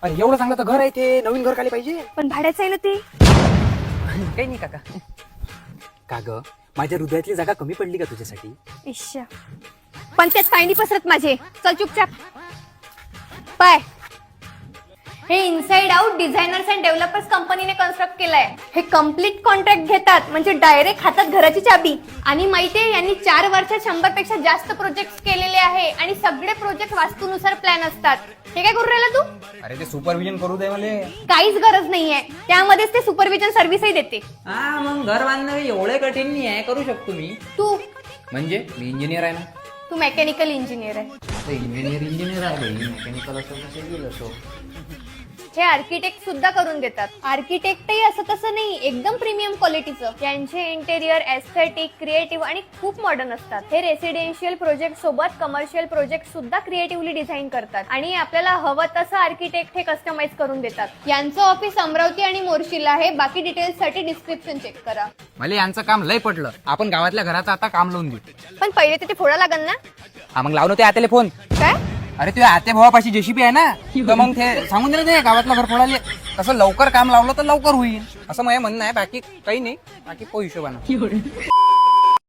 अरे एवढं चांगलं तर घर आहे ते, नवीन घर काले पाहिजे. पण भाड्याचं आहे ना ते. काही नाही काका. का ग माझ्या हृदयातली जागा कमी पडली का तुझ्यासाठी? इश्श. पण त्यात पाय नाही पसरत माझे. चल चुपचाप पाय. हे inside out designers and developers कंपनीने कन्स्ट्रक्ट केलंय. हे कम्प्लीट कॉन्ट्रॅक्ट घेतात, म्हणजे डायरेक्ट हातात घराची चाबी. आणि माहितीये यांनी 4 वर्षात 100 पेक्षा जास्त प्रोजेक्ट केलेले आहे आणि सगळे प्रोजेक्ट वास्तूनुसार प्लॅन असतात. हे काय करू राहिला तू? अरे ते सुपरविजन करू दे मला. काहीच गरज नाहीये, त्यामध्येच ते सुपरविजन सर्व्हिसही देते. हा मग घर बांधणं एवढे कठीण नाही आहे, करू शकतो मी. तू म्हणजे मी इंजिनियर आहे ना. तू मेकॅनिकल इंजिनियर आहे. आता इंजिनियर आहे भाई, मेकॅनिकल असं कसं गेलं असो. हे आर्किटेक्ट सुद्धा करून देतात. आर्किटेक्टही असं तसं नाही, एकदम प्रीमियम क्वालिटीचं. यांचे इंटेरियर एस्थेटिक, क्रिएटिव्ह आणि खूप मॉडर्न असतात. हे रेसिडेन्शियल प्रोजेक्ट सोबत कमर्शियल प्रोजेक्ट सुद्धा क्रिएटिव्हली डिझाईन करतात आणि आपल्याला हवं तसं आर्किटेक्ट हे कस्टमाइज करून देतात. यांचं ऑफिस अमरावती आणि मोर्शीला आहे. बाकी डिटेल्स साठी डिस्क्रिप्शन चेक करा. मला यांचं काम लय पटलं. आपण गावातल्या घराचं आता काम लावून देऊ. पण पहिले तिथे फोडा लागल ना. हा मग लावलं ते आत्याला फोन. काय? अरे तुझ्या आत्या भावापाशी जेसीबी आहे ना, तर मग ते सांगून दिलं ते गावातलं घर फोडायला. तसं लवकर काम लावलं तर लवकर होईल असं माझं म्हणणं आहे. बाकी काही नाही, बाकी को हिशोबानं.